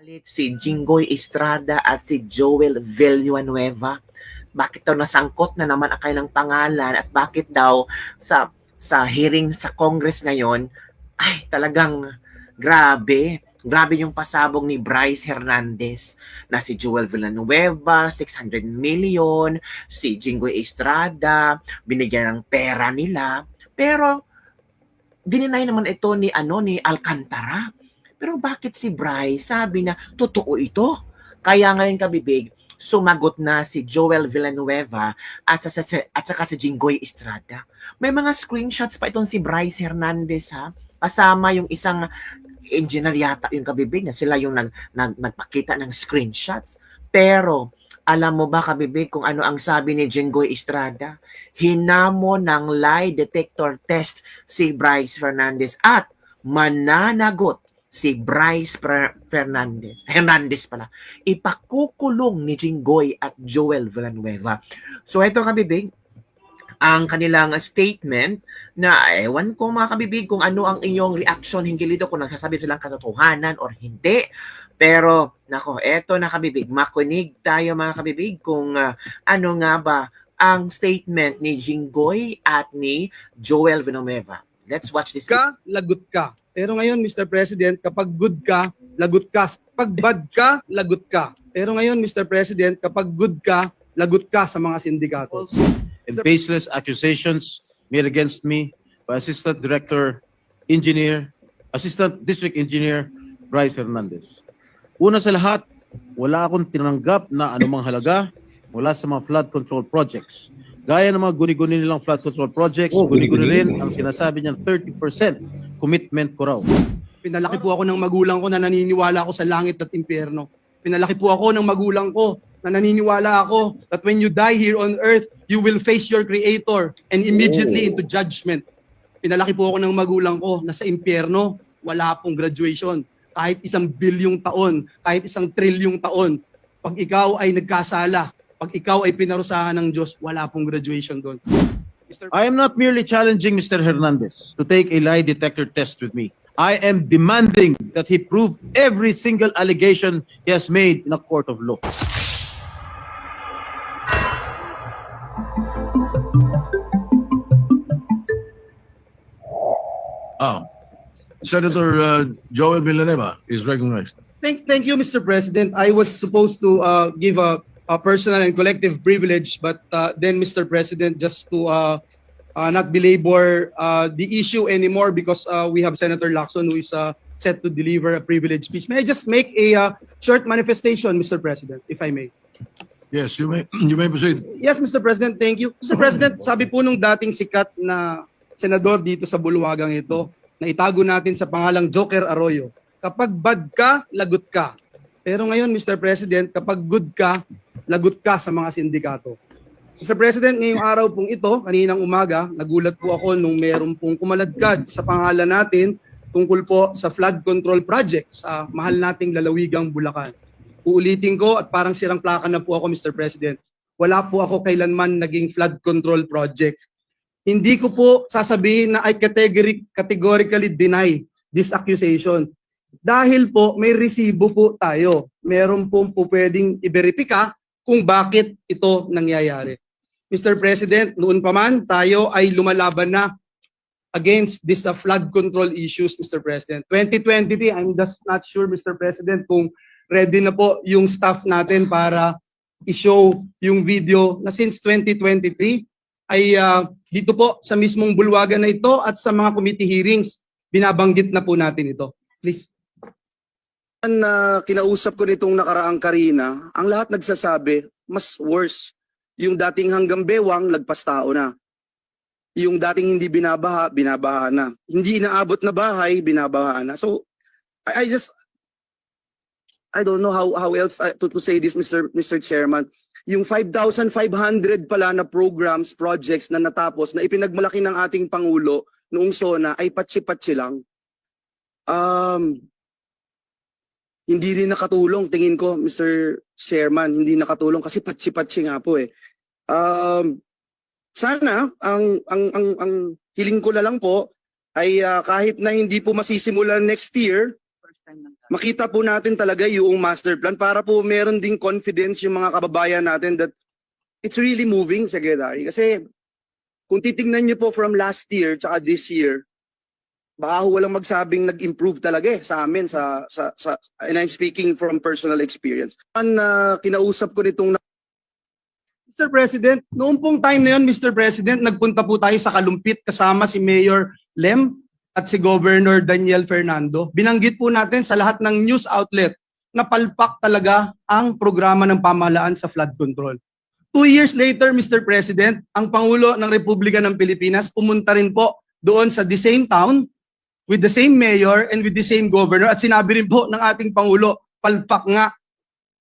Si Jinggoy Estrada at si Joel Villanueva. Bakit daw nasangkot na naman ang kanilang pangalan at bakit daw sa hearing sa Congress ngayon ay talagang grabe. Grabe yung pasabog ni Bryce Hernandez na si Joel Villanueva, 600 million, si Jinggoy Estrada, binigyan ng pera nila. Pero dininay naman ito ni Alcantara. Pero bakit si Bryce sabi na totoo ito? Kaya ngayon kabibig, sumagot na si Joel Villanueva at saka si Jinggoy Estrada. May mga screenshots pa itong si Bryce Hernandez ha. Kasama yung isang engineer yata yung kabibig na sila yung nagpakita ng screenshots. Pero alam mo ba kabibig kung ano ang sabi ni Jinggoy Estrada? Hinamo ng lie detector test si Bryce Hernandez at mananagot si Bryce Hernandez pala. Ipakukulong ni Jinggoy at Joel Villanueva. So ito kabibig, ang kanilang statement na ewan ko mga kabibig kung ano ang inyong reaction hinggil dito kung nagsasabi silang katotohanan or hindi. Pero nako, eto na kabibig, makinig tayo mga kabibig kung ano nga ba ang statement ni Jinggoy at ni Joel Villanueva. Let's watch this. Lagot ka. Pero ngayon, Mr. President, kapag good ka, lagot ka. Kapag bad ka, lagot ka. Pero ngayon, Mr. President, kapag good ka, lagot ka sa mga sindikato. And baseless accusations made against me by Assistant District Engineer Bryce Hernandez. Una sa lahat, wala akong tinanggap na anumang halaga mula sa mga flood control projects. Gaya ng mga guni-guni nilang flood control projects, guni-guni rin ang sinasabi niyang 30% commitment ko raw. Pinalaki po ako ng magulang ko na naniniwala ako sa langit at impyerno. Pinalaki po ako ng magulang ko na naniniwala ako that when you die here on earth, you will face your Creator and immediately into judgment. Pinalaki po ako ng magulang ko na sa impyerno, wala pong graduation. Kahit 1 bilyong taon, kahit 1 trilyong taon, pag ikaw ay nagkasala, pag ikaw ay pinarusahan ng Diyos, wala pong graduation doon. I am not merely challenging Mr. Hernandez to take a lie detector test with me. I am demanding that he prove every single allegation he has made in a court of law. Senator Joel Villanueva is recognized. Thank you, Mr. President. I was supposed to give a personal and collective privilege, but then, Mr. President, just to not belabor the issue anymore because we have Senator Lacson who is set to deliver a privilege speech. May I just make a short manifestation, Mr. President, if I may? Yes, you may proceed. Yes, Mr. President, thank you. Mr. President, sabi po nung dating sikat na senador dito sa bulwagang ito, na itago natin sa pangalang Joker Arroyo, kapag bad ka, lagot ka. Pero ngayon, Mr. President, kapag good ka, lagot ka sa mga sindikato. Mr. President, ngayong araw pong ito, kaninang umaga, nagulat po ako nung meron pong kumaladkad sa pangalan natin tungkol po sa flood control project sa mahal nating lalawigang Bulacan. Uulitin ko at parang sirang plaka na po ako, Mr. President. Wala po ako kailanman naging flood control project. Hindi ko po sasabihin na I categorically deny this accusation. Dahil po may resibo po tayo. Meron po pwedeng i-verifika kung bakit ito nangyayari. Mr. President, noon pa man tayo ay lumalaban na against this flood control issues, Mr. President. 2023, I'm just not sure, Mr. President, kung ready na po yung staff natin para i-show yung video na since 2023 ay dito po sa mismong bulwagan na ito at sa mga committee hearings, binabanggit na po natin ito. Please. Kinausap ko nitong nakaraang Karina, ang lahat nagsasabi, mas worse. Yung dating hanggang bewang, lagpas tao na. Yung dating hindi binabaha, binabaha na. Hindi inaabot na bahay, binabaha na. So, I don't know how else to say this, Mr. Chairman. Yung 5,500 pala na programs, projects na natapos, na ipinagmalaki ng ating Pangulo noong SONA ay patsi-patsi lang. Hindi rin nakatulong, tingin ko, Mr. Chairman, hindi nakatulong kasi patsi-patsi nga po eh. Sana, ang hiling ko na lang po ay kahit na hindi po masisimulan next year, makita po natin talaga yung master plan para po meron ding confidence yung mga kababayan natin that it's really moving, Secretary. Kasi kung titingnan niyo po from last year tsaka this year, baka walang magsabing nag-improve talaga sa amin and I'm speaking from personal experience. Kinausap ko nitong Mr. President, noong pong time na yun, Mr. President, nagpunta po tayo sa Kalumpit kasama si Mayor Lem at si Governor Daniel Fernando. Binanggit po natin sa lahat ng news outlet na palpak talaga ang programa ng pamahalaan sa flood control. 2 years later, Mr. President, ang Pangulo ng Republika ng Pilipinas pumunta rin po doon sa the same town with the same mayor and with the same governor at sinabi rin po ng ating Pangulo, palpak nga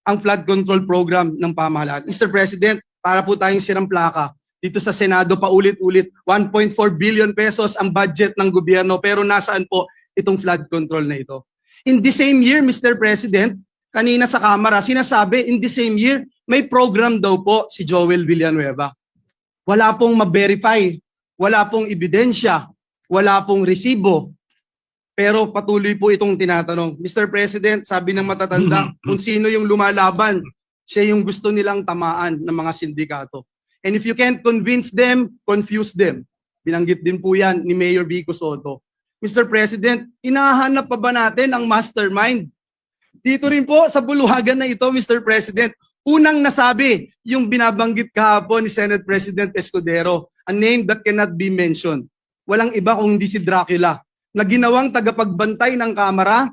ang flood control program ng pamahalaan. Mr. President, para po tayong sirang plaka, dito sa Senado paulit-ulit, 1.4 billion pesos ang budget ng gobyerno pero nasaan po itong flood control na ito? In the same year, Mr. President, kanina sa Kamara, sinasabi in the same year, may program daw po si Joel Villanueva. Wala pong ma-verify, wala pong ebidensya, wala pong resibo. Pero patuloy po itong tinatanong. Mr. President, sabi ng matatanda, kung sino yung lumalaban, siya yung gusto nilang tamaan ng mga sindikato. And if you can't convince them, confuse them. Binanggit din po yan ni Mayor Vico Soto. Mr. President, hinahanap pa ba natin ang mastermind? Dito rin po sa buluhagan na ito, Mr. President, unang nasabi yung binabanggit kahapon ni Senate President Escudero, a name that cannot be mentioned. Walang iba kung hindi si Dracula, na ginawang tagapagbantay ng Kamara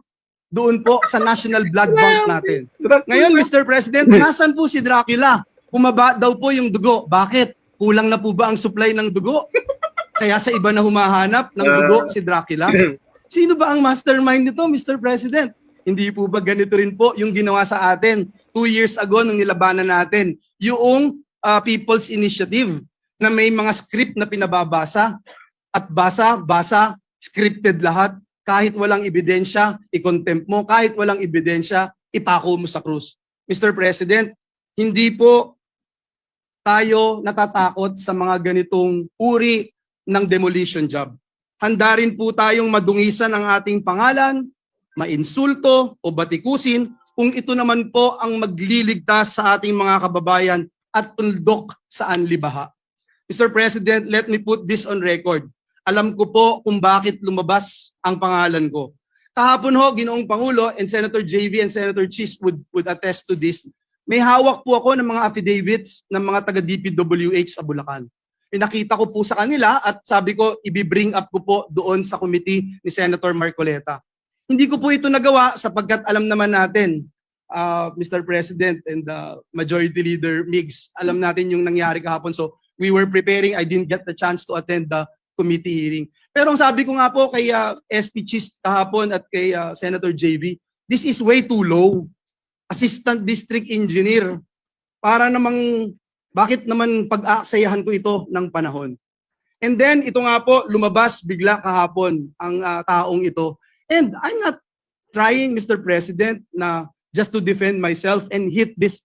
doon po sa National Blood Bank natin. Ngayon, Mr. President, nasan po si Dracula? Kumaba daw po yung dugo. Bakit? Kulang na po ba ang supply ng dugo? Kaya sa iba na humahanap ng dugo si Dracula? Sino ba ang mastermind nito, Mr. President? Hindi po ba ganito rin po yung ginawa sa atin 2 years ago nung nilabanan natin yung People's Initiative na may mga script na pinababasa at basa, scripted lahat. Kahit walang ebidensya, i-contempt mo. Kahit walang ebidensya, ipako mo sa krus. Mr. President, hindi po tayo natatakot sa mga ganitong uri ng demolition job. Handa rin po tayong madungisan ang ating pangalan, mainsulto o batikusin kung ito naman po ang magliligtas sa ating mga kababayan at tuldok sa anlibaha. Mr. President, let me put this on record. Alam ko po kung bakit lumabas ang pangalan ko. Kahapon ho, Ginoong Pangulo, and Senator JV and Senator Chis would attest to this. May hawak po ako ng mga affidavits ng mga taga-DPWH sa Bulacan. Pinakita ko po sa kanila at sabi ko, i-bring up ko po doon sa committee ni Senator Marcoleta. Hindi ko po ito nagawa sapagkat alam naman natin, Mr. President and Majority Leader Migs, alam natin yung nangyari kahapon. So we were preparing, I didn't get the chance to attend the committee hearing. Pero ang sabi ko nga po kay SP Chis kahapon at kay Senator JV, this is way too low. Assistant District Engineer. Para namang, bakit naman pag-aaksayahan ko ito ng panahon? And then, ito nga po, lumabas bigla kahapon ang taong ito. And I'm not trying, Mr. President, na just to defend myself and hit this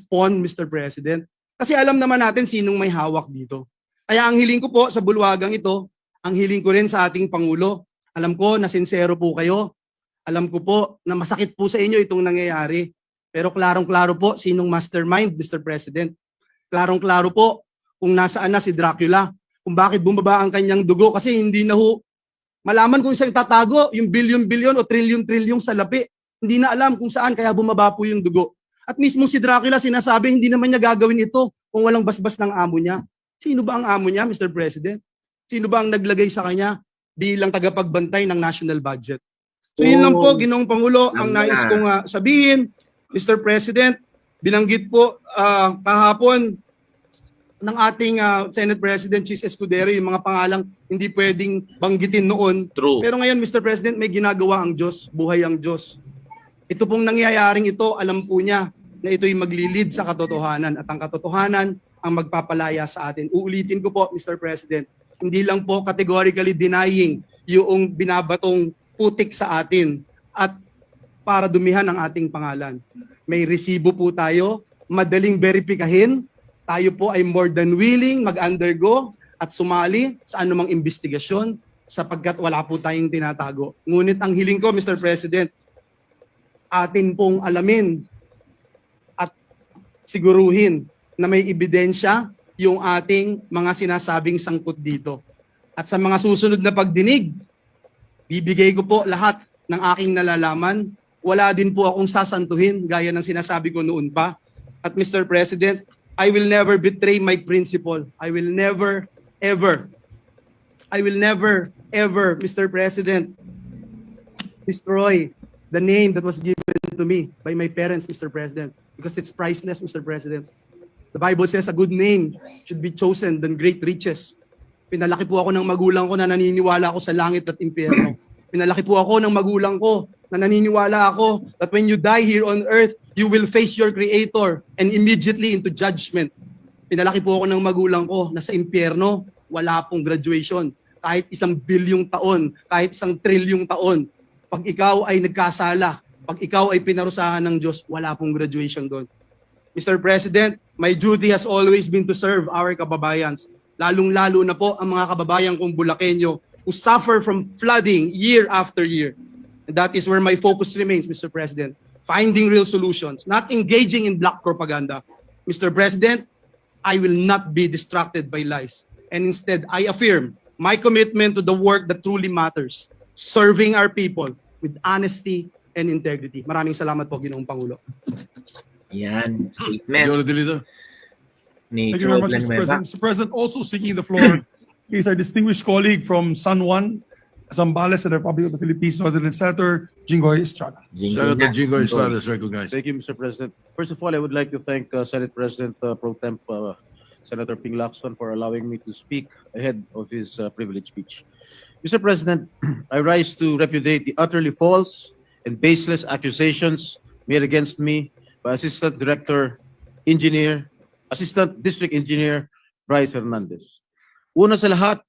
pawn, Mr. President. Kasi alam naman natin sinong may hawak dito. Kaya ang hiling ko po sa bulwagang ito, ang hiling ko rin sa ating Pangulo, alam ko na sincero po kayo, alam ko po na masakit po sa inyo itong nangyayari, pero klarong-klaro po sinong mastermind, Mr. President. Klarong-klaro po kung nasaan na si Dracula, kung bakit bumaba ang kanyang dugo, kasi hindi na ho malaman kung saan tatago yung bilyon-bilyon o trilyon-trilyon sa lapi. Hindi na alam kung saan, kaya bumaba po yung dugo. At mismo si Dracula sinasabi, hindi naman niya gagawin ito kung walang basbas ng amo niya. Sino ba ang amo niya, Mr. President? Sino ba ang naglagay sa kanya bilang tagapagbantay ng national budget? So yun lang po, Ginoong Pangulo, ang nais kong sabihin. Mr. President, binanggit po kahapon ng ating Senate President Chis Escudero yung mga pangalang hindi pwedeng banggitin noon. True. Pero ngayon, Mr. President, may ginagawa ang Diyos, buhay ang Diyos. Ito pong nangyayaring ito, alam po niya na ito'y maglilid sa katotohanan at ang katotohanan ang magpapalaya sa atin. Uulitin ko po, Mr. President, hindi lang po categorically denying yung binabatong putik sa atin at para dumihan ang ating pangalan. May resibo po tayo, madaling verifikahin, tayo po ay more than willing mag-undergo at sumali sa anumang investigasyon sapagkat wala po tayong tinatago. Ngunit ang hiling ko, Mr. President, atin pong alamin at siguruhin na may ebidensya yung ating mga sinasabing sangkot dito. At sa mga susunod na pagdinig, bibigay ko po lahat ng aking nalalaman. Wala din po akong sasantuhin gaya ng sinasabi ko noon pa. At Mr. President, I will never betray my principle. I will never, ever, Mr. President, destroy the name that was given to me by my parents, Mr. President, because it's priceless, Mr. President. The Bible says a good name should be chosen than great riches. Pinalaki po ako ng magulang ko na naniniwala ako sa langit at impyerno. Pinalaki po ako ng magulang ko na naniniwala ako that when you die here on earth, you will face your Creator and immediately into judgment. Pinalaki po ako ng magulang ko na sa impyerno, wala pong graduation. Kahit 1 bilyong taon, kahit 1 trilyong taon, pag ikaw ay nagkasala, pag ikaw ay pinarusahan ng Diyos, wala pong graduation doon. Mr. President, my duty has always been to serve our kababayans. Lalong-lalo na po ang mga kababayan kong Bulakenyo who suffer from flooding year after year. And that is where my focus remains, Mr. President. Finding real solutions, not engaging in black propaganda. Mr. President, I will not be distracted by lies. And instead, I affirm my commitment to the work that truly matters, serving our people with honesty and integrity. Maraming salamat po, Ginoong Pangulo. Yan, statement Majority Leader. ni Thank you very Joel much, Mr. Villanueva. President. Mr. President, also seeking the floor is our distinguished colleague from San Juan, Zambales, and the Republic of the Philippines, Northern Senator Jinggoy Estrada. Senator Jingo Estrada is recognized. Thank you, Mr. President. First of all, I would like to thank Senate President Pro Temp Senator Ping Lacson for allowing me to speak ahead of his privilege speech. Mr. President, I rise to repudiate the utterly false and baseless accusations made against me by Assistant District Engineer Bryce Hernandez. Una sa lahat,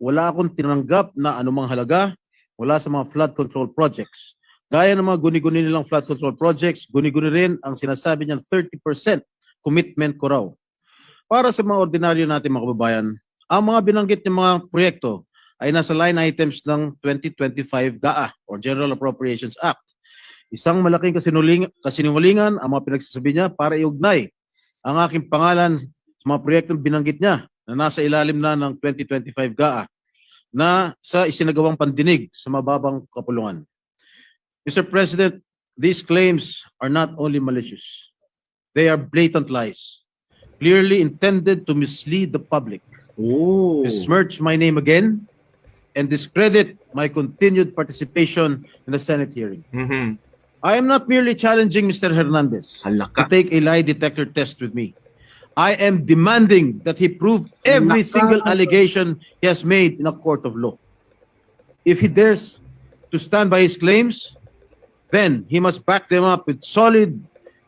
wala akong tinanggap na anumang halaga mula sa mga flood control projects. Gaya ng mga guni-guni nilang flood control projects, guni-guni rin ang sinasabi niyang 30% commitment ko raw. Para sa mga ordinaryo natin mga kababayan, ang mga binanggit ng mga proyekto ay nasa line items ng 2025 GAA or General Appropriations Act. Isang malaking kasinungalingan ang mga pinagsasabi niya para iugnay ang aking pangalan sa mga proyektong binanggit niya na nasa ilalim na ng 2025 GAA na sa isinagawang pandinig sa mababang kapulungan. Mr. President, these claims are not only malicious. They are blatant lies, clearly intended to mislead the public, Oh. besmirch my name again, and discredit my continued participation in the Senate hearing. Mhm. I am not merely challenging Mr. Hernandez Hala to ka. take a lie detector test with me. I am demanding that he prove every Naka. single allegation he has made in a court of law. If he dares to stand by his claims, then he must back them up with solid,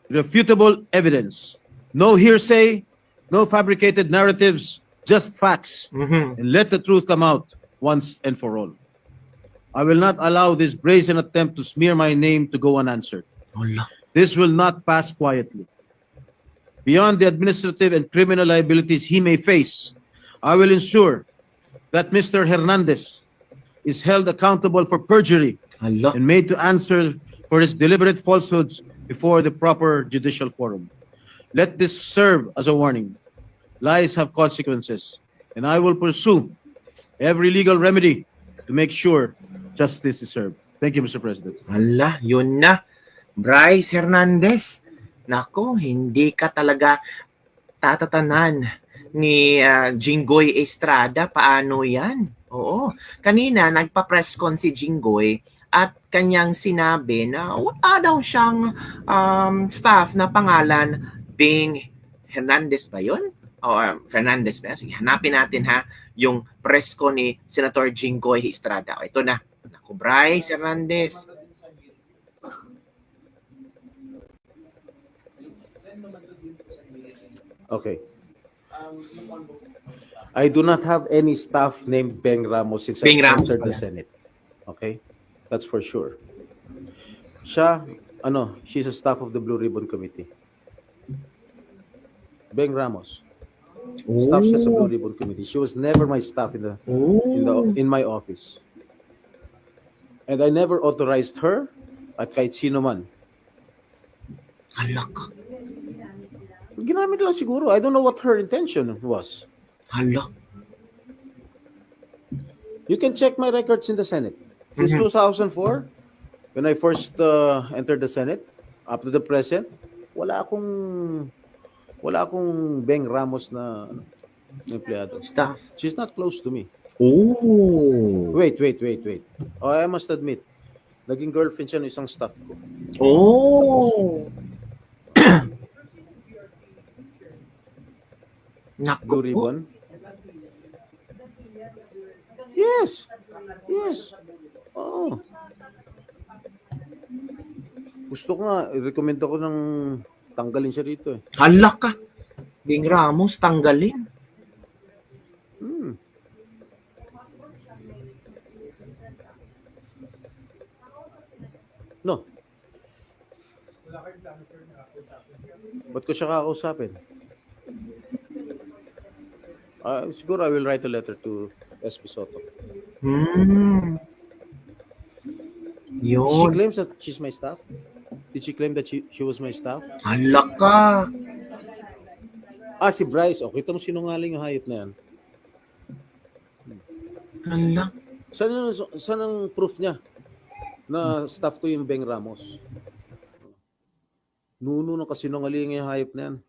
refutable evidence. No hearsay, no fabricated narratives, just facts. Mhm. And let the truth come out once and for all. I will not allow this brazen attempt to smear my name to go unanswered. Hala. This will not pass quietly. Beyond the administrative and criminal liabilities he may face, I will ensure that Mr. Hernandez is held accountable for perjury Hala. and made to answer for his deliberate falsehoods before the proper judicial forum. Let this serve as a warning. Lies have consequences, and I will pursue every legal remedy to make sure justice is served. Thank you, Mr. President. Hala, yun na. Bryce Hernandez. Nako, hindi ka talaga tatatanan ni Jinggoy Estrada. Paano yan? Oo. Kanina, nagpa-press con si Jinggoy at kanyang sinabi na wala daw siyang staff na pangalan Bing Hernandez ba yun? O Fernandez ba yun? Sige, hanapin natin ha yung press con ni Senator Jinggoy Estrada. O, ito na. Naku, Bryce Hernandez. Okay. I do not have any staff named Beng Ramos since Beng I Ramos entered the pala. Senate. Okay? That's for sure. She's a staff of the Blue Ribbon Committee. Beng Ramos. Staff siya sa Blue Ribbon Committee. She was never my staff in my office. And I never authorized her at kahit sino man Halak. Ginamit lang siguro. I don't know what her intention was. Hala. You can check my records in the Senate. Since 2004, when I first entered the Senate, up to the present, wala akong Beng Ramos na empleyado. Staff. She's not close to me. Oh. Wait. Oh, I must admit, naging girlfriend siya ng isang staff ko. Oh. Naku Blue po. Ribbon. Yes. Oo. Gusto ko nga, i-recommend ako ng tanggalin siya rito eh. Hala ka. Bing Ramos, tanggalin. No. Ba't ko siya kakausapin? Siguro I will write a letter to SP Soto. She Yun. claims that she's my staff. Did she claim that she was my staff? Hala ka. Si Bryce. O, kita mo sinungaling yung hayop na yan. Hala. Saan ang proof niya na staff ko yung Beng Ramos? Nuno ng kasinungaling yung hayop na yan.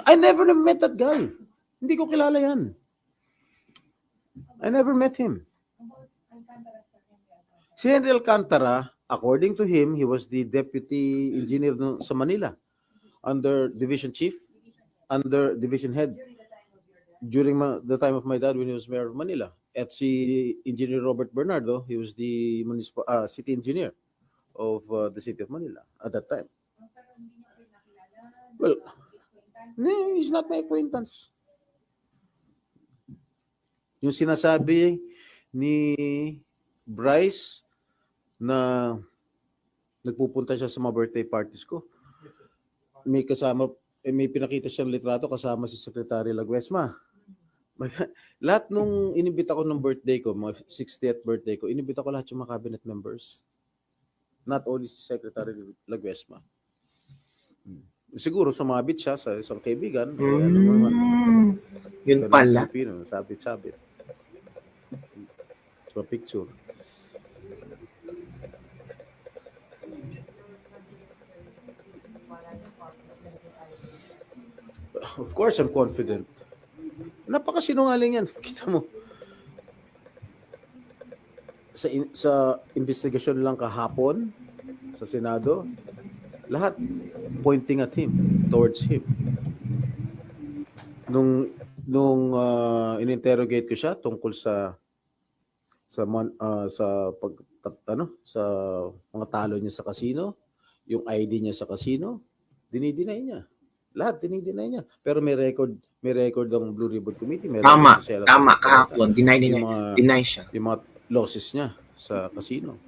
I never met that guy. Hindi ko kilala yan. I never met him. Si Henry Alcantara, according to him, he was the deputy engineer sa Manila under division chief, under division head during the time of my dad when he was mayor of Manila. At si Engineer Robert Bernardo, he was the city engineer of the city of Manila at that time. Well, no, he's not my acquaintance. Yung sinasabi ni Bryce na nagpupunta siya sa mga birthday parties ko, may pinakita siyang litrato kasama si Secretary Laguesma. Lahat nung inibita ko ng birthday ko, mga 60th birthday ko, inibita ko lahat yung mga cabinet members. Not only si Secretary Laguesma. Siguro sumabit siya sa isang kaibigan. Yun pala. Sabit-sabit. So, picture. Of course, I'm confident. Napakasinungaling yan. Kita mo. Sa investigasyon lang kahapon sa Senado, lahat pointing at him, towards him. Nung in-interrogate ko siya tungkol sa mga talo niya sa casino, yung ID niya sa casino, dinideny niya. Lahat dinideny niya. Pero may record ang Blue Ribbon Committee. Tama kahapon. Deny siya. yung mga losses niya sa casino.